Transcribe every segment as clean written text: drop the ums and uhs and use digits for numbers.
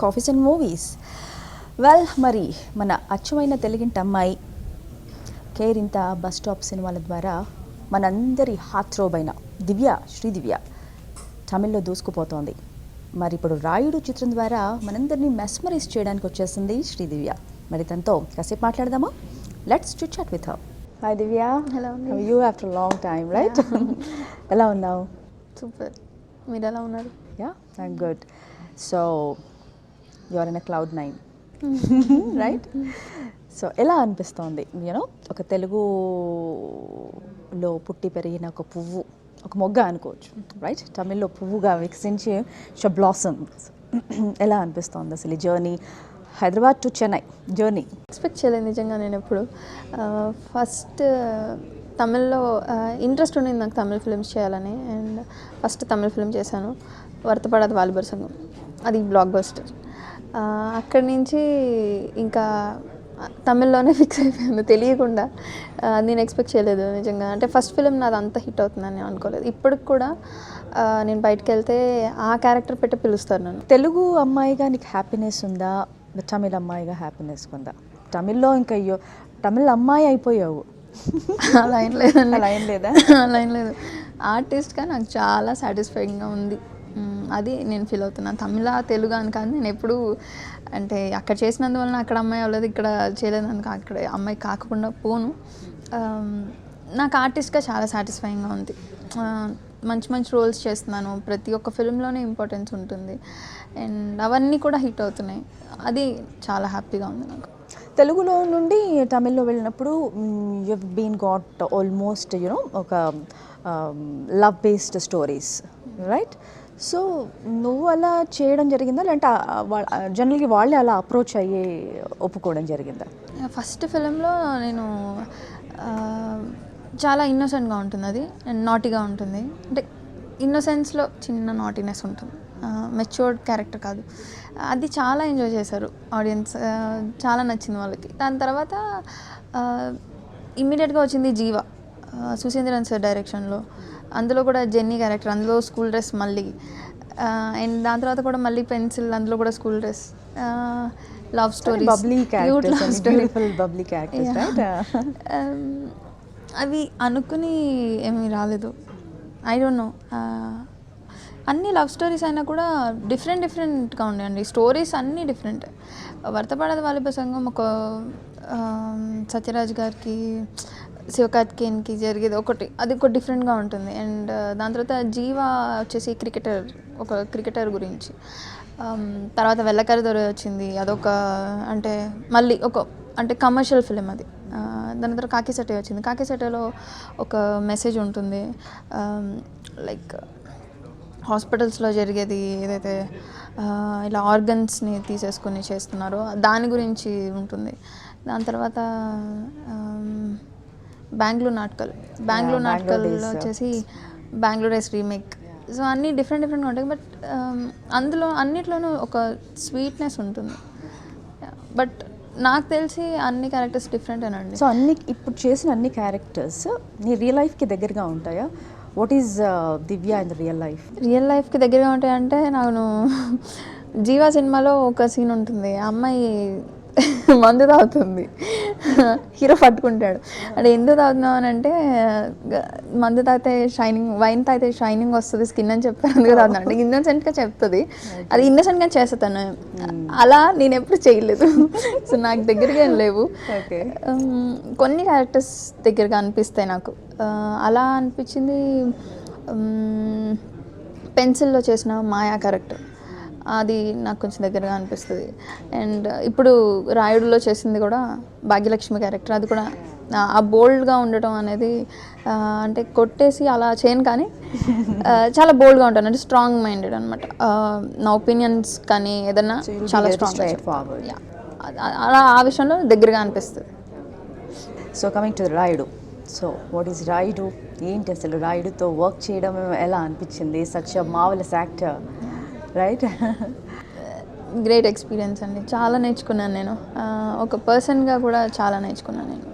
Coffees and movies. Well, మరి మన అచ్చమైన తెలుగింటి అమ్మాయి కేరింత బస్ స్టాప్ సినిమాల ద్వారా మనందరి హార్ట్ థ్రోబ్ అయిన శ్రీదివ్య తమిళ్లో దూసుకుపోతోంది. మరి ఇప్పుడు రాయుడు చిత్రం ద్వారా మనందరినీ మెస్మరైజ్ చేయడానికి వచ్చేసింది శ్రీదివ్య. మరి తనతో కాసేపు మాట్లాడదామా? Let's chit chat with her. Hi Divya. Hello. You after long time, right? ఎలా ఉన్నావు? సూపర్. మీరు ఎలా ఉన్నారు? Yeah, I'm good. So you are in a cloud nine, right? So ఎలా అనిపిస్తోంది యూనో ఒక తెలుగులో పుట్టి పెరిగిన ఒక పువ్వు, ఒక మొగ్గ అనుకోవచ్చు, రైట్? తమిళ్లో పువ్వుగా వికసించి బ్లాసమ్స్. ఎలా అనిపిస్తోంది అసలు ఈ journey, Hyderabad to Chennai journey? Expect చేయలేదు నిజంగా. నేను ఎప్పుడు ఫస్ట్ తమిళ్లో ఇంట్రెస్ట్ ఉండింది నాకు తమిళ్ ఫిల్మ్స్ చేయాలని. అండ్ ఫస్ట్ తమిళ్ ఫిల్మ్ చేశాను, వర్తపడదు వాలిబర్ సంఘం. అది బ్లాక్ బస్టర్. అక్కడి నుంచి ఇంకా తమిళ్లోనే ఫిక్స్ అయిపోయాను తెలియకుండా. నేను ఎక్స్పెక్ట్ చేయలేదు నిజంగా. అంటే ఫస్ట్ ఫిలిం నాది అంత హిట్ అవుతుందని అనుకోలేదు. ఇప్పటికి కూడా నేను బయటకు వెళ్తే ఆ క్యారెక్టర్ పెట్టి పిలుస్తారు నన్ను. తెలుగు అమ్మాయిగా నీకు హ్యాపీనెస్ ఉందా, తమిళ అమ్మాయిగా హ్యాపీనెస్ ఉందా? తమిళ్లో ఇంకా అయ్యో తమిళ అమ్మాయి అయిపోయావు. అలా ఏం లేదండి. అలా ఏం లేదా? అలా ఏం లేదు. ఆర్టిస్ట్గా నాకు చాలా సాటిస్ఫైయింగ్గా ఉంది. అది నేను ఫీల్ అవుతున్నాను. తమిళ తెలుగు అని కాదు, నేను ఎప్పుడు అంటే అక్కడ చేసినందువలన అక్కడ అమ్మాయి అవ్వలేదు, ఇక్కడ చేయలేదని అక్కడ అమ్మాయి కాకుండా పోను. నాకు ఆర్టిస్ట్గా చాలా సాటిస్ఫైయింగ్గా ఉంది. మంచి మంచి రోల్స్ చేస్తున్నాను, ప్రతి ఒక్క ఫిల్మ్లోనే ఇంపార్టెన్స్ ఉంటుంది అండ్ అవన్నీ కూడా హిట్ అవుతున్నాయి. అది చాలా హ్యాపీగా ఉంది నాకు. తెలుగులో నుండి తమిళ్లో వెళ్ళినప్పుడు you have been got almost you know ఒక love based stories, right? So నువ్వు అలా చేయడం జరిగిందా, లేదంటే జనరల్గా వాళ్ళే అలా అప్రోచ్ అయ్యే ఒప్పుకోవడం జరిగిందా? ఫస్ట్ ఫిలింలో నేను చాలా ఇన్నోసెంట్గా ఉంటుంది, అది నాటీగా ఉంటుంది. అంటే ఇన్నోసెన్స్లో చిన్న నాటీనెస్ ఉంటుంది, మెచ్యూర్డ్ క్యారెక్టర్ కాదు. అది చాలా ఎంజాయ్ చేశారు ఆడియన్స్, చాలా నచ్చింది వాళ్ళకి. దాని తర్వాత ఇమ్మీడియట్గా వచ్చింది జీవ, సుశీంద్రన్ సార్ డైరెక్షన్లో. అందులో కూడా జెన్నీ క్యారెక్టర్, అందులో స్కూల్ డ్రెస్ మళ్ళీ. అండ్ దాని తర్వాత కూడా మళ్ళీ పెన్సిల్, అందులో కూడా స్కూల్ డ్రెస్. లవ్ స్టోరీ, అవి అనుకుని ఏమీ రాలేదు. I don't know. అన్ని లవ్ స్టోరీస్ అయినా కూడా డిఫరెంట్గా ఉండేయండి. స్టోరీస్ అన్నీ డిఫరెంట్. వర్తపడదు వాలిబర్ సంఘం ఒక సత్యరాజ్ గారికి, శివకార్తికేయన్కి జరిగేది ఒకటి, అది ఒక డిఫరెంట్గా ఉంటుంది. అండ్ దాని తర్వాత జీవ వచ్చేసి ఒక క్రికెటర్ గురించి. తర్వాత వెల్లకరి దొర వచ్చింది, అదొక అంటే మళ్ళీ అంటే కమర్షియల్ ఫిలిం అది. దాని తర్వాత కాకిసటే వచ్చింది. కాకిసటేలో ఒక మెసేజ్ ఉంటుంది, లైక్ హాస్పిటల్స్లో జరిగేది ఏదైతే ఇలా ఆర్గన్స్ని తీసేసుకొని చేస్తున్నారో దాని గురించి ఉంటుంది. దాని తర్వాత బెంగళూరు నాటకాల్లో వచ్చేసి బెంగళూరు డేస్ రీమేక్. సో అన్నీ డిఫరెంట్గా ఉంటాయి. బట్ అందులో అన్నిట్లోనూ ఒక స్వీట్నెస్ ఉంటుంది. బట్ నాకు తెలిసి అన్ని క్యారెక్టర్స్ డిఫరెంటేనండి. సో ఇప్పుడు చేసిన అన్ని క్యారెక్టర్స్ నీ రియల్ లైఫ్కి దగ్గరగా ఉంటాయా? What is Divya in the real లైఫ్కి దగ్గరగా ఉంటాయంటే, నాకు జీవా సినిమాలో ఒక సీన్ ఉంటుంది, ఆ అమ్మాయి మందు తాగుతుంది, హీరో పట్టుకుంటాడు. అంటే ఎందుకు తాగుతున్నావు అని అంటే, మందు తాగితే వైన్ తాగితే షైనింగ్ వస్తుంది స్కిన్ అని చెప్పారు, అందుకు తాగుతున్నాను అంటే ఇన్నోసెంట్గా చెప్తుంది. అది ఇన్నోసెంట్గా చేస్తాను, అలా నేను ఎప్పుడు చేయలేదు. సో నాకు దగ్గరగా ఏం లేవు. కొన్ని క్యారెక్టర్స్ దగ్గరగా అనిపిస్తాయి నాకు. అలా అనిపించింది పెన్సిల్లో చేసిన మాయా క్యారెక్టర్, అది నాకు కొంచెం దగ్గరగా అనిపిస్తుంది. అండ్ ఇప్పుడు రాయుడులో చేసింది కూడా భాగ్యలక్ష్మి క్యారెక్టర్, అది కూడా ఆ బోల్డ్గా ఉండటం అనేది, అంటే కొట్టేసి అలా చేయను కానీ చాలా బోల్డ్గా ఉంటాను, అంటే స్ట్రాంగ్ మైండెడ్ అనమాట. నా ఒపీనియన్స్ కానీ ఏదన్నా చాలా స్ట్రాంగ్, అలా ఆ విషయంలో దగ్గరగా అనిపిస్తుంది. So coming to Rayudu, so what is Rayudu, ఏంటి అసలు రాయుడుతో వర్క్ చేయడం ఎలా అనిపించింది? Such a marvellous actor, right? Great experience అండి, చాలా నేర్చుకున్నాను నేను. ఒక పర్సన్గా కూడా చాలా నేర్చుకున్నాను నేను.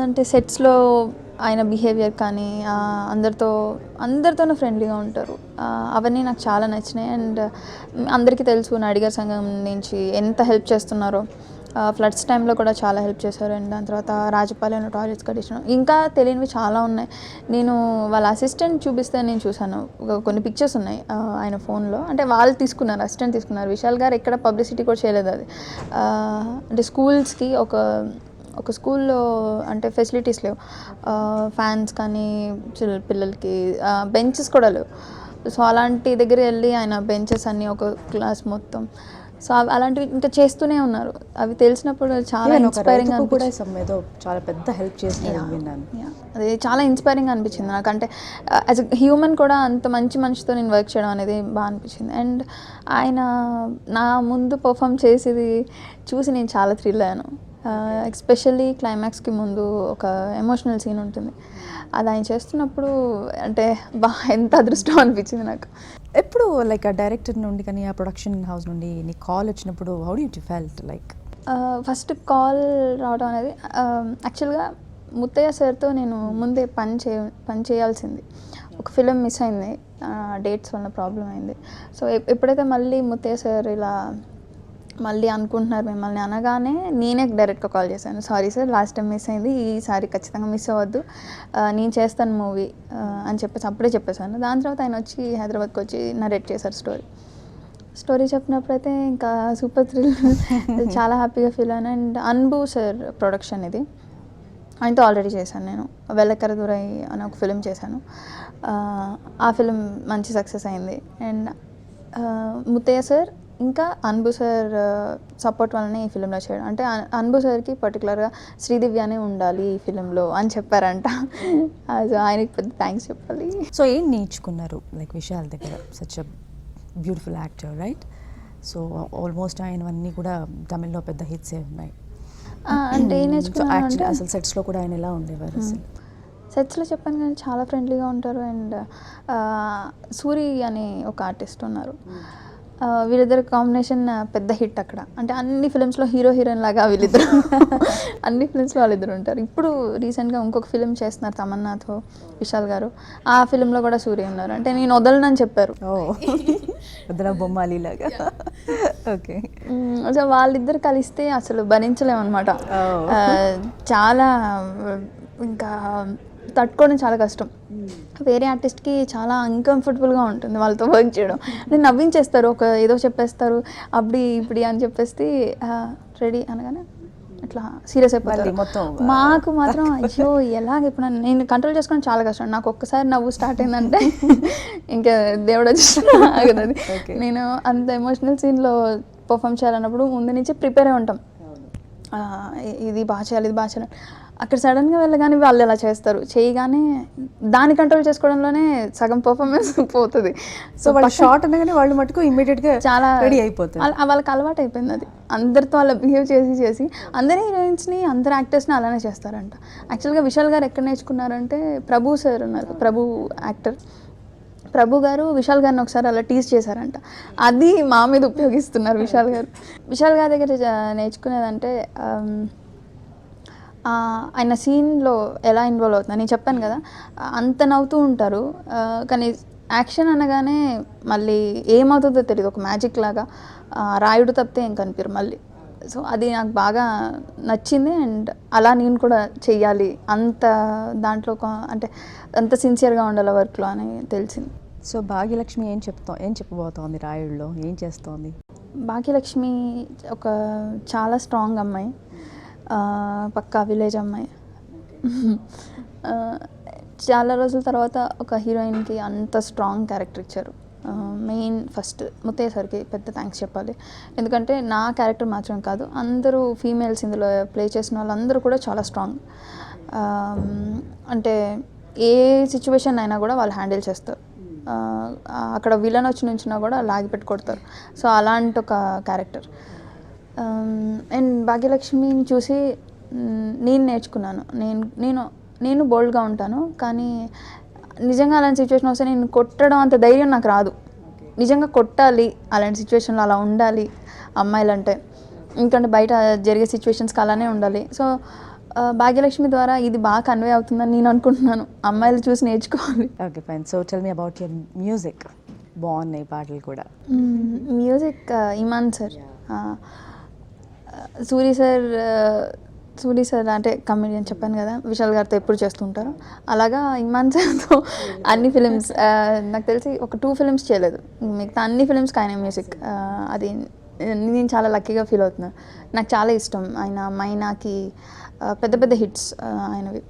అంటే సెట్స్లో ఆయన బిహేవియర్ కానీ అందరితోనూ ఫ్రెండ్లీగా ఉంటారు. అవన్నీ నాకు చాలా నచ్చినాయి. అండ్ అందరికీ తెలుసు నడిగర్ సంఘం నుంచి ఎంత హెల్ప్ చేస్తున్నారో. ఫ్లడ్స్ టైంలో కూడా చాలా హెల్ప్ చేశారు. అండ్ దాని తర్వాత రాజపాలెంలో టాయిలెట్స్ కట్టించడం, ఇంకా తెలియనివి చాలా ఉన్నాయి. నేను వాళ్ళ అసిస్టెంట్ చూపిస్తే నేను చూశాను, కొన్ని పిక్చర్స్ ఉన్నాయి ఆయన ఫోన్లో. అంటే వాళ్ళు తీసుకున్నారు, అసిస్టెంట్ తీసుకున్నారు. విశాల్ గారు ఎక్కడ పబ్లిసిటీ కూడా చేయలేదు అది. అంటే స్కూల్స్కి ఒక స్కూల్లో అంటే ఫెసిలిటీస్ లేవు, ఫ్యాన్స్ కానీ పిల్లలకి బెంచెస్ కూడా లేవు. సో అలాంటి దగ్గర వెళ్ళి ఆయన బెంచెస్ అన్నీ ఒక క్లాస్ మొత్తం, సో అలాంటివి ఇంకా చేస్తూనే ఉన్నారు. అవి తెలిసినప్పుడు చాలా ఇన్స్పైరింగ్ కూడా ఏదో చాలా పెద్ద హెల్ప్ చేసినారు విన్నాను. అది చాలా ఇన్స్పైరింగ్ అనిపించింది నాకు. అంటే యాజ్ ఎ హ్యూమన్ కూడా అంత మంచి మనిషితో నేను వర్క్ చేయడం అనేది బాగా అనిపించింది. అండ్ ఆయన నా ముందు పర్ఫామ్ చేసేది చూసి నేను చాలా థ్రిల్ అయ్యాను. ఎస్పెషల్లీ క్లైమాక్స్కి ముందు ఒక ఎమోషనల్ సీన్ ఉంటుంది, అది ఆయన చేస్తున్నప్పుడు అంటే ఎంత అదృష్టం అనిపించింది నాకు. ఎప్పుడు లైక్ ఆ డైరెక్టర్ నుండి కానీ ఆ ప్రొడక్షన్ హౌస్ నుండి నీకు కాల్ వచ్చినప్పుడు how do you felt like? First call రావడం అనేది యాక్చువల్గా ముత్తయ్య సార్తో నేను ముందే పని చేయాల్సింది. ఒక ఫిలిం మిస్ అయింది, డేట్స్ వల్ల ప్రాబ్లం అయింది. సో ఎప్పుడైతే మళ్ళీ ముత్తయ్య సార్ ఇలా మళ్ళీ అనుకుంటున్నారు మిమ్మల్ని అనగానే నేనే డైరెక్ట్గా కాల్ చేశాను. Sorry sir, last time miss అయింది, ఈసారి ఖచ్చితంగా మిస్ అవ్వద్దు, నేను చేస్తాను మూవీ అని చెప్పేసి అప్పుడే చెప్పేశాను. దాని తర్వాత ఆయన వచ్చి హైదరాబాద్కి వచ్చి నరేట్ చేశారు స్టోరీ చెప్పినప్పుడైతే ఇంకా సూపర్ థ్రిల్, చాలా హ్యాపీగా ఫీల్ అయ్యాను. అండ్ అన్బు సార్ ప్రొడక్షన్ ఇది, ఆయనతో ఆల్రెడీ చేశాను నేను. వెల్లకరదురై అని ఒక ఫిలిం చేశాను, ఆ ఫిలిం మంచి సక్సెస్ అయింది. అండ్ ముత్తయ్య సార్ ఇంకా అన్బు సార్ సపోర్ట్ వల్లనే ఈ ఫిలింలో చేయడం. అంటే అన్బు సార్కి పర్టికులర్గా శ్రీదివ్యానే ఉండాలి ఈ ఫిలింలో అని చెప్పారంట. సో ఆయనకి పెద్ద థ్యాంక్స్ చెప్పాలి. సో ఏం నేర్చుకున్నారు లైక్ విశాల్ దగ్గర? Such a beautiful actor right? So almost ఆయనవన్నీ కూడా తమిళ్లో పెద్ద హిట్సే ఉన్నాయి. అంటే ఏం నేర్చుకున్నాను అసలు సెట్స్లో కూడా ఆయన ఎలా ఉండేవారు? అసలు సెట్స్లో చెప్పాను కానీ చాలా ఫ్రెండ్లీగా ఉంటారు. అండ్ సూరి అనే ఒక ఆర్టిస్ట్ ఉన్నారు, వీళ్ళిద్దరు కాంబినేషన్ పెద్ద హిట్ అక్కడ. అంటే అన్ని ఫిలిమ్స్లో హీరోయిన్ లాగా వీళ్ళిద్దరు అన్ని ఫిలిమ్స్లో వాళ్ళిద్దరు ఉంటారు. ఇప్పుడు రీసెంట్గా ఇంకొక ఫిలిం చేస్తున్నారు తమన్నాతో విశాల్ గారు, ఆ ఫిలింలో కూడా సూర్య ఉన్నారు. అంటే నేను వదలనని చెప్పారు, వదల బొమ్మాలి లాగా. ఓకే, సో వాళ్ళిద్దరు కలిస్తే అసలు భరించలేము అనమాట. చాలా ఇంకా తట్టుకోవడం చాలా కష్టం. వేరే ఆర్టిస్ట్కి చాలా అన్కంఫర్టబుల్గా ఉంటుంది వాళ్ళతో వర్క్ చేయడం. అంటే నవ్వించేస్తారు, ఒక ఏదో చెప్పేస్తారు అప్పుడు ఇప్పుడు అని చెప్పేసి రెడీ అనగానే ఇట్లా సీరియస్ అయిపోతారు. మాకు మాత్రం అయ్యో ఎలాగ ఇప్పుడు నేను కంట్రోల్ చేసుకోవడం చాలా కష్టం. నాకు ఒక్కసారి నవ్వు స్టార్ట్ అయిందంటే ఇంకా దేవుడు వచ్చేది. నేను అంత ఎమోషనల్ సీన్లో పర్ఫామ్ చేయాలన్నప్పుడు ముందు నుంచి ప్రిపేర్ అయి ఉంటాం, ఇది బాగా చేయాలి, ఇది బాగా చేయాలి. అక్కడ సడన్గా వెళ్ళగానే వాళ్ళు ఎలా చేస్తారు, చేయగానే దాన్ని కంట్రోల్ చేసుకోవడంలోనే సగం పర్ఫార్మెన్స్ పోతుంది. సో వాళ్ళ షార్ట్ అనగానే వాళ్ళు మటుకు ఇమ్మీడియట్గా చాలా రెడీ అయిపోతుంది. వాళ్ళకి అలవాటు అయిపోయింది అది. అందరితో అలా బిహేవ్ చేసి అందరి హీరోయిన్స్ని అందరు యాక్టర్స్ని అలానే చేస్తారంట. యాక్చువల్గా విశాల్ గారు ఎక్కడ నేర్చుకున్నారంటే ప్రభు సార్ ఉన్నారు, ప్రభు యాక్టర్, ప్రభు గారు విశాల్ గారిని ఒకసారి అలా టీజ్ చేశారంట. అది మా మీద ఉపయోగిస్తున్నారు విశాల్ గారు. విశాల్ గారి దగ్గర నేర్చుకునేదంటే ఆయన సీన్లో ఎలా ఇన్వాల్వ్ అవుతుంది. నేను చెప్పాను కదా, అంత నవ్వుతూ ఉంటారు కానీ యాక్షన్ అనగానే మళ్ళీ ఏమవుతుందో తెలియదు, ఒక మ్యాజిక్ లాగా రాయుడు తప్పితే ఏం కనిపించరు మళ్ళీ. సో అది నాకు బాగా నచ్చింది. అండ్ అలా నేను కూడా చెయ్యాలి, అంత దాంట్లో అంటే అంత సిన్సియర్గా ఉండాలి వర్క్లో అని తెలిసింది. సో భాగ్యలక్ష్మి ఏం చెప్పబోతోంది రాయుడులో, ఏం చేస్తోంది? భాగ్యలక్ష్మి ఒక చాలా స్ట్రాంగ్ అమ్మాయి, పక్కా విలేజ్ అమ్మాయి. చాలా రోజుల తర్వాత ఒక హీరోయిన్కి అంత స్ట్రాంగ్ క్యారెక్టర్ ఇచ్చారు. మెయిన్ ఫస్ట్ ముత్తయ్య సార్కి పెద్ద థ్యాంక్స్ చెప్పాలి. ఎందుకంటే నా క్యారెక్టర్ మాత్రం కాదు, అందరూ ఫీమేల్స్ ఇందులో ప్లే చేసిన వాళ్ళందరూ కూడా చాలా స్ట్రాంగ్. అంటే ఏ సిచ్యువేషన్ అయినా కూడా వాళ్ళు హ్యాండిల్ చేస్తారు. అక్కడ విలన్ వచ్చి నుంచినా కూడా లాగి పెట్టి కొడతారు. సో అలాంటి ఒక క్యారెక్టర్. అండ్ భాగ్యలక్ష్మిని చూసి నేను నేర్చుకున్నాను, నేను బోల్డ్గా ఉంటాను కానీ నిజంగా అలాంటి సిచ్యువేషన్ వస్తే నేను కొట్టడం అంత ధైర్యం నాకు రాదు. నిజంగా కొట్టాలి, అలాంటి సిచ్యువేషన్లో అలా ఉండాలి అమ్మాయిలు అంటే, ఎందుకంటే బయట జరిగే సిచ్యువేషన్స్కి అలానే ఉండాలి. సో భాగ్యలక్ష్మి ద్వారా ఇది బాగా కన్వే అవుతుందని నేను అనుకుంటున్నాను. అమ్మాయిలు చూసి నేర్చుకోవాలి. Okay fine. So tell me about your music. బాగున్నాయి పాటలు కూడా. Music Imman sir, Suri sir, Suri sir అంటే కమెడియన్ చెప్పాను కదా, విశాల్ గారితో ఎప్పుడు చేస్తుంటారు. అలాగా ఇమాన్ సార్తో అన్ని ఫిలిమ్స్, నాకు తెలిసి ఒక 2 ఫిలిమ్స్ చేయలేదు, మిగతా అన్ని ఫిలిమ్స్కి ఆయన మ్యూజిక్. అది నేను చాలా లక్కీగా ఫీల్ అవుతున్నాను. నాకు చాలా ఇష్టం ఆయన. మైనాకి పెద్ద పెద్ద హిట్స్ ఆయనవి.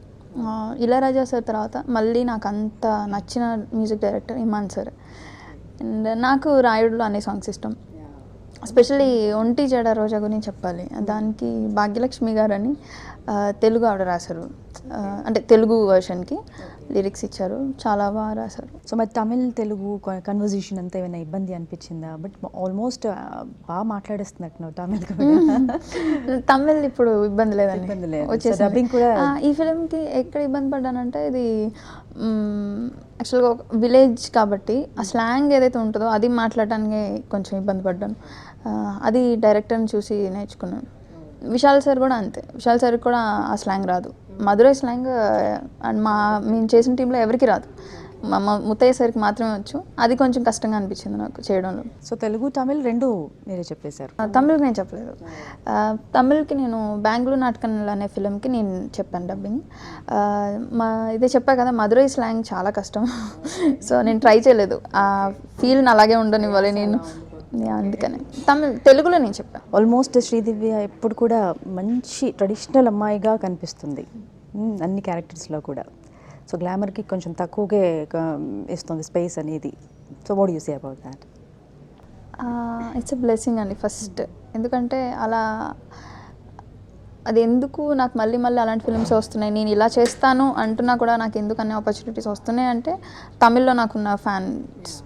ఇళయరాజా సార్ తర్వాత మళ్ళీ నాకు అంత నచ్చిన music director Iman sir. And నాకు రాయుడులో అనే సాంగ్స్ ఇష్టం. ఎస్పెషల్లీ ఒంటి జడ రోజా గురించి చెప్పాలి. దానికి భాగ్యలక్ష్మి గారు అని తెలుగు ఆవిడ రాశారు, అంటే తెలుగు వర్షన్కి లిరిక్స్ ఇచ్చారు, చాలా బాగా రాశారు. సో మరి తమిళ్ తెలుగు కన్వర్జేషన్ అంతా ఏమైనా ఇబ్బంది అనిపించిందా? బట్ ఆల్మోస్ట్ బాగా మాట్లాడేస్తున్నట్టు తమిళ్ కూడా. తమిళ్ ఇప్పుడు ఇబ్బంది లేదండి, ఇబ్బంది లేదు. వచ్చేసి డబ్బింగ్ కూడా ఈ ఫిలింకి ఎక్కడ ఇబ్బంది పడ్డానంటే, ఇది యాక్చువల్గా ఒక విలేజ్ కాబట్టి ఆ స్లాంగ్ ఏదైతే ఉంటుందో అది మాట్లాడడానికి కొంచెం ఇబ్బంది పడ్డాను. అది డైరెక్టర్ని చూసి నేర్చుకున్నాను. విశాల్ సార్ కూడా అంతే. విశాల్ సార్కి కూడా ఆ స్లాంగ్ రాదు, మధురై స్లాంగ్. అండ్ మేము చేసిన టీంలో ఎవరికి రాదు, మా ముత్తయ్య సార్కి మాత్రమే వచ్చు. అది కొంచెం కష్టంగా అనిపించింది నాకు చేయడంలో. సో తెలుగు తమిళ్ రెండు మీరే చెప్పేశారు. తమిళ్కి నేను చెప్పలేదు. తమిళ్కి నేను బెంగళూరు నాటకంలో అనే ఫిలింకి నేను చెప్పాను డబ్బింగ్. ఇదే చెప్పా కదా, మధురై స్లాంగ్ చాలా కష్టం. సో నేను ట్రై చేయలేదు, ఆ ఫీల్ని అలాగే ఉండనివ్వాలి నేను, అందుకనే తెలుగులో నేను చెప్పాను. ఆల్మోస్ట్ శ్రీదివ్య ఎప్పుడు కూడా మంచి ట్రెడిషనల్ అమ్మాయిగా కనిపిస్తుంది అన్ని క్యారెక్టర్స్లో కూడా. సో గ్లామర్కి కొంచెం తక్కువగా ఇస్తుంది స్పేస్ అనేది. So what you say about that? It's a blessing అండి ఫస్ట్. ఎందుకంటే అలా అది ఎందుకు నాకు మళ్ళీ మళ్ళీ అలాంటి ఫిల్మ్స్ వస్తున్నాయి, నేను ఇలా చేస్తాను అంటున్నా కూడా నాకు ఎందుకు అన్ని ఆపర్చునిటీస్ వస్తున్నాయి అంటే, తమిళ్లో నాకున్న ఫ్యాన్స్,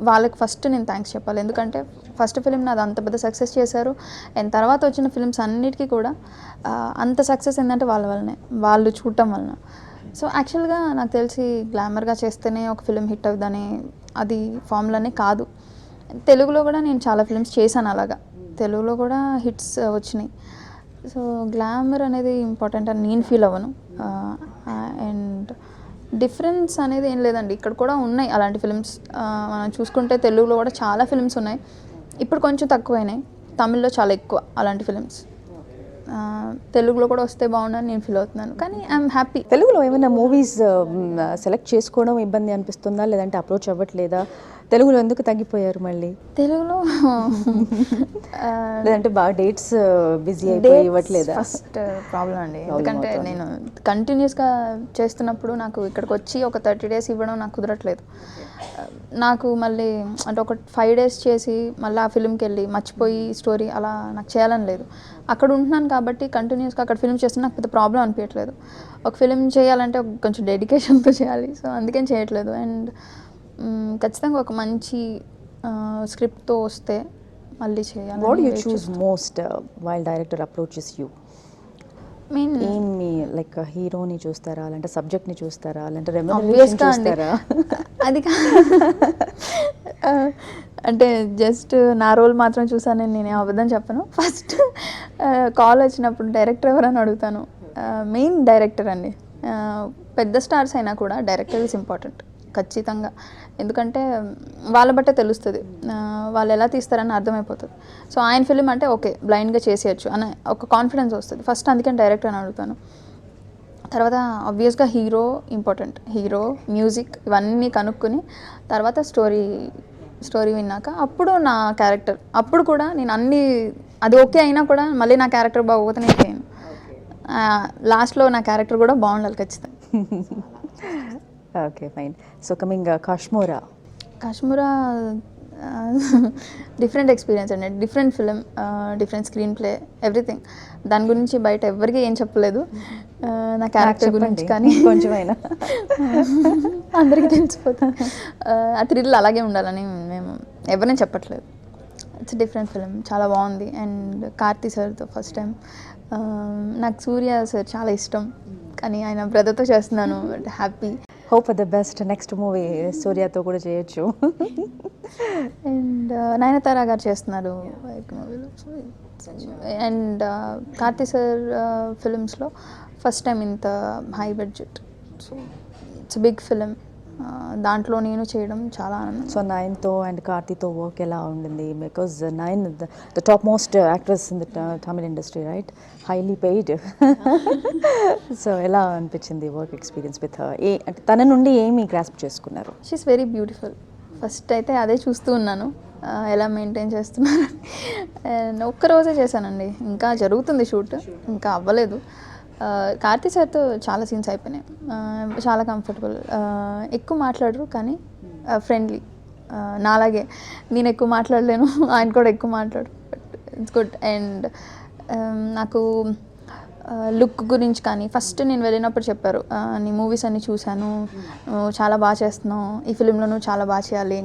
వాళ్ళకి ఫస్ట్ నేను థ్యాంక్స్ చెప్పాలి. ఎందుకంటే ఫస్ట్ ఫిలిం నాది అంత పెద్ద సక్సెస్ చేశారు. అండ్ తర్వాత వచ్చిన ఫిలిమ్స్ అన్నిటికీ కూడా అంత సక్సెస్ ఏంటంటే వాళ్ళ వల్లనే, వాళ్ళు చూడటం వలన. సో యాక్చువల్గా నాకు తెలిసి గ్లామర్గా చేస్తేనే ఒక ఫిలిం హిట్ అవుతుందని అది ఫార్ములానే కాదు. తెలుగులో కూడా నేను చాలా ఫిలిమ్స్ చేశాను అలాగా, తెలుగులో కూడా హిట్స్ వచ్చినాయి. సో గ్లామర్ అనేది ఇంపార్టెంట్ అని నేను ఫీల్ అవ్వను. అండ్ డిఫరెన్స్ అనేది ఏం లేదండి, ఇక్కడ కూడా ఉన్నాయి అలాంటి ఫిలిమ్స్. మనం చూసుకుంటే తెలుగులో కూడా చాలా ఫిలిమ్స్ ఉన్నాయి, ఇప్పుడు కొంచెం తక్కువైనాయి. తమిళ్లో చాలా ఎక్కువ అలాంటి ఫిలిమ్స్. తెలుగులో కూడా వస్తే బాగుండని నేను ఫీల్ అవుతున్నాను, కానీ ఐఎమ్ హ్యాపీ. తెలుగులో ఏమైనా మూవీస్ సెలెక్ట్ చేసుకోవడం ఇబ్బంది అనిపిస్తుందా, లేదంటే అప్రోచ్ అవ్వట్లేదా? తెలుగులో ఎందుకు తగ్గిపోయారు మళ్ళీ? తెలుగులో లేదంటే బాగా డేట్స్ బిజీ అయిపోయి ఇవ్వట్లేదా? ఫస్ట్ ప్రాబ్లం అండి. ఎందుకంటే నేను కంటిన్యూస్గా చేస్తున్నప్పుడు నాకు ఇక్కడికి వచ్చి ఒక 30 days ఇవ్వడం నాకు కుదరట్లేదు. నాకు మళ్ళీ అంటే ఒక 5 days చేసి మళ్ళీ ఆ ఫిల్మ్కి వెళ్ళి మర్చిపోయి స్టోరీ అలా నాకు చేయాలని లేదు. అక్కడ ఉంటున్నాను కాబట్టి కంటిన్యూస్గా అక్కడ ఫిల్మ్ చేస్తే నాకు పెద్ద ప్రాబ్లం అనిపించట్లేదు. ఒక ఫిల్మ్ చేయాలంటే కొంచెం డెడికేషన్తో చేయాలి, సో అందుకని చేయట్లేదు. అండ్ ఖచ్చితంగా ఒక మంచి స్క్రిప్ట్తో వస్తే మళ్ళీ చేయాలి. What you choose most while director approaches you? ఏమి లైక్ హీరోని చూస్తారా, లేదంటే సబ్జెక్ట్ని చూస్తారా, లేదంటే రెమ్యునరేషన్ చూస్తారా? అది అంటే జస్ట్ నా రోల్ మాత్రం చూసానని నేను అబద్ధం చెప్పను. ఫస్ట్ కాల్ వచ్చినప్పుడు డైరెక్టర్ ఎవరని అడుగుతాను. మెయిన్ డైరెక్టర్ అండి. పెద్ద స్టార్స్ అయినా కూడా డైరెక్టర్ ఈజ్ ఇంపార్టెంట్ ఖచ్చితంగా. ఎందుకంటే వాళ్ళ బట్టే తెలుస్తుంది, వాళ్ళు ఎలా తీస్తారని అర్థమైపోతుంది. సో ఆయన ఫిలిం అంటే ఓకే బ్లైండ్గా చేసేయచ్చు అనే ఒక కాన్ఫిడెన్స్ వస్తుంది ఫస్ట్, అందుకని డైరెక్టర్ అని అడుగుతాను. తర్వాత ఆబ్వియస్గా హీరో ఇంపార్టెంట్, హీరో మ్యూజిక్ ఇవన్నీ కనుక్కొని తర్వాత స్టోరీ విన్నాక అప్పుడు నా క్యారెక్టర్. అప్పుడు కూడా నేను అన్నీ అది ఓకే అయినా కూడా మళ్ళీ నా క్యారెక్టర్ బాగోతే నేను చేయను. లాస్ట్లో నా క్యారెక్టర్ కూడా బాగుండాలి ఖచ్చితంగా. Okay fine. So coming Kashmira. Different experience అండి, different film, different screenplay, everything. దాని గురించి బయట ఎవరికి ఏం చెప్పలేదు, నా క్యారెక్టర్ గురించి కానీ కొంచెమైనా అందరికీ తెలిసిపోతుంది. ఆ థ్రిల్ అలాగే ఉండాలని మేము ఎవరిని చెప్పట్లేదు. ఇట్స్ డిఫరెంట్ ఫిలిం, చాలా బాగుంది. అండ్ కార్తీ సార్తో ఫస్ట్ టైం. నాకు సూర్య సార్ చాలా ఇష్టం, కానీ ఆయన బ్రదర్తో చేస్తున్నాను, happy. Hope for the best. Next movie సూర్యతో కూడా చేయొచ్చు. అండ్ నయనతార గారు చేస్తున్నారు మూవీలో. అండ్ కార్తీ సార్ ఫిలిమ్స్లో ఫస్ట్ టైం ఇంత high budget, so it's big film. దాంట్లో నేను చేయడం చాలా ఆనందం. సో నయన్తో అండ్ కార్తీతో వర్క్ ఎలా ఉండింది? Because Nayan the top most actress in the Tamil industry, right? Highly paid. So ఎలా అనిపించింది వర్క్ ఎక్స్పీరియన్స్ విత్ హర్? అంటే తన నుండి ఏమి గ్రాస్ప్ చేసుకున్నారు? She is very beautiful. ఫస్ట్ అయితే అదే చూస్తూ ఉన్నాను, ఎలా మెయింటైన్ చేస్తున్నారు. అండ్ ఒక్కరోజే చేశానండి, ఇంకా జరుగుతుంది షూట్, ఇంకా అవ్వలేదు. కార్తీ సార్తో చాలా సీన్స్ అయిపోయినాయి, చాలా కంఫర్టబుల్. ఎక్కువ మాట్లాడరు కానీ ఫ్రెండ్లీ, నాలాగే. నేను ఎక్కువ మాట్లాడలేను, ఆయన కూడా ఎక్కువ మాట్లాడు, బట్ ఇట్స్ గుడ్. అండ్ నాకు లుక్ గురించి కానీ ఫస్ట్ నేను వెళ్ళినప్పుడు చెప్పారు, నీ మూవీస్ అన్నీ చూశాను, నువ్వు చాలా బాగా చేస్తున్నావు, ఈ ఫిలింలో నువ్వు చాలా బాగా చేయాలి,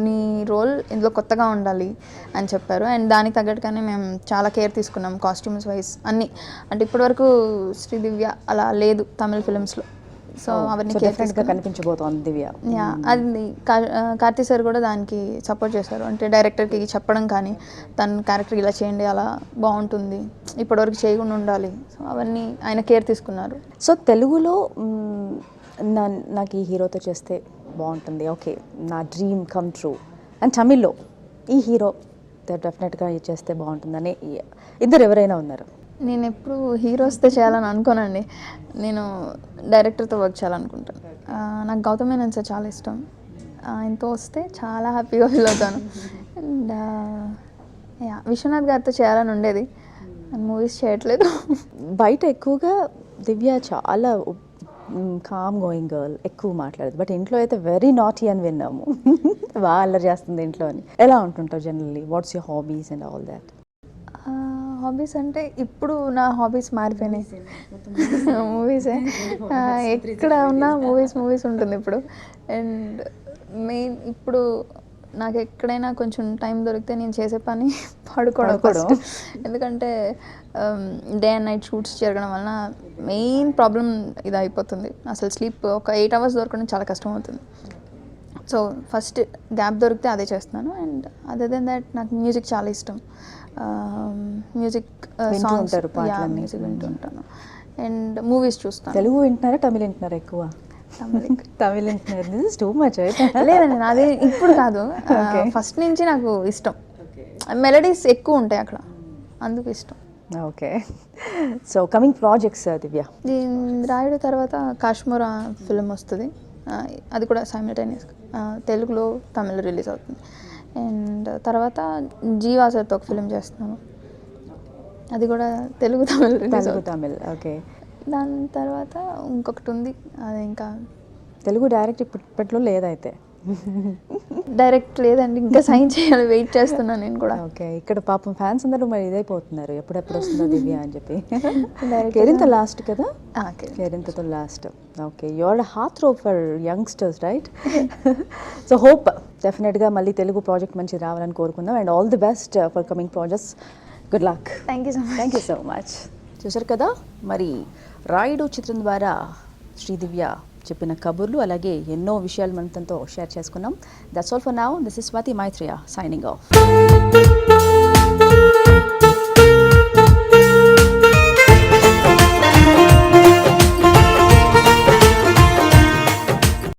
నీ రోల్ ఇందులో కొత్తగా ఉండాలి అని చెప్పారు. అండ్ దానికి తగ్గట్టుగానే మేము చాలా కేర్ తీసుకున్నాం, కాస్ట్యూమ్స్ వైజ్ అన్నీ. అంటే ఇప్పటివరకు శ్రీదివ్య అలా లేదు తమిళ ఫిలిమ్స్లో, సో అవన్నీ డిఫరెంట్గా కనిపించబోతోంది దివ్య. యా, అది కార్తీ సార్ కూడా దానికి సపోర్ట్ చేశారు. అంటే డైరెక్టర్కి చెప్పడం కానీ, తన క్యారెక్టర్ ఇలా చేయండి, అలా బాగుంటుంది, ఇప్పటివరకు చేయకుండా ఉండాలి, సో అవన్నీ ఆయన కేర్ తీసుకున్నారు. సో తెలుగులో నాకు ఈ హీరోతో చేస్తే బాగుంటుంది, ఓకే నా డ్రీమ్ కమ్ ట్రూ, అండ్ తమిళ్లో ఈ హీరో డెఫినెట్గా చేస్తే బాగుంటుందని ఇద్దరు ఎవరైనా ఉన్నారు? నేను ఎప్పుడు హీరోస్తో చేయాలని అనుకోనండి, నేను డైరెక్టర్తో వర్క్ చేయాలనుకుంటాను. నాకు గౌతమ్ మేనన్ సార్ చాలా ఇష్టం, ఆయనతో వస్తే చాలా హ్యాపీగా ఫీల్ అవుతాను. అండ్ విశ్వనాథ్ గారితో చేయాలని ఉండేది, మూవీస్ చేయట్లేదు. బయట ఎక్కువగా దివ్య చాలా కామ్ గోయింగ్ గర్ల్, ఎక్కువ మాట్లాడదు, బట్ ఇంట్లో అయితే వెరీ నాటీ అని విన్నాము. బాగా అల్లరి చేస్తుంది ఇంట్లో అని. ఎలా ఉంటుంటావు generally? What's your hobbies and all that? Hobbies అంటే ఇప్పుడు నా హాబీస్ మారిపోయినాయి, మూవీసే. ఎక్కడ ఉన్నా మూవీస్ ఉంటుంది ఇప్పుడు. అండ్ మెయిన్ ఇప్పుడు నాకు ఎక్కడైనా కొంచెం టైం దొరికితే నేను చేసే పని పడుకోవడం. ఎందుకంటే డే అండ్ నైట్ షూట్స్ జరగడం వలన మెయిన్ ప్రాబ్లం ఇది అయిపోతుంది. అసలు స్లీప్ ఒక 8 hours దొరకడం చాలా కష్టం అవుతుంది. సో ఫస్ట్ గ్యాప్ దొరికితే అదే చేస్తున్నాను. అండ్ అదర్ దెన్ దాట్ నాకు మ్యూజిక్ చాలా ఇష్టం, మ్యూజిక్ సాంగ్స్, మ్యూజిక్ వింటుంటాను. అండ్ మూవీస్ చూస్తాను. తెలుగు వింటున్నారా తమిళ్ వింటున్నారా ఎక్కువ? తమిళ్ వింటున్నారు. This is too much. లేదండి, నాది ఇప్పుడు కాదు, ఫస్ట్ నుంచి నాకు ఇష్టం. మెలడీస్ ఎక్కువ ఉంటాయి అక్కడ, అందుకు ఇష్టం. ఓకే. సో కమింగ్ ప్రాజెక్ట్స్ దివ్య? రాయుడు తర్వాత కాశ్మీర్ ఫిలిం వస్తుంది, అది కూడా సైమిల్టేనియస్గా తెలుగులో తమిళ్ రిలీజ్ అవుతుంది. అండ్ తర్వాత జీవా సార్తో ఒక ఫిలిం చేస్తున్నాను, అది కూడా తెలుగు తమిళ్ రిలీజ్ తమిళ్. ఓకే. దాని తర్వాత ఇంకొకటి ఉంది, అది ఇంకా తెలుగు డైరెక్ట్ ఇప్పట్లో లేదైతే? డైరెక్ట్ లేదండి, ఇంకా సైన్ చేయాలి, వెయిట్ చేస్తున్నాను నేను కూడా. ఓకే. ఇక్కడ పాపం ఫ్యాన్స్ అందరూ మరి ఇదైపోతున్నారు, ఎప్పుడెప్పుడు వస్తుందో దివ్య అని చెప్పి. కేరింత లాస్ట్ కదా? కేరింతతో last. Okay. Your heartthrob for youngsters, right? So hope డెఫినెట్గా మళ్ళీ తెలుగు ప్రాజెక్ట్ మంచి రావాలని కోరుకుందాం. And all the best for coming projects. Good luck. Thank you so much. చూసారు కదా, మరి రాయుడు చిత్రం ద్వారా శ్రీదివ్య చెప్పిన కబుర్లు, అలాగే ఎన్నో విషయాలు మనతో షేర్ చేసుకున్నాం. That's all for now. This is Swathi Maitreya signing off.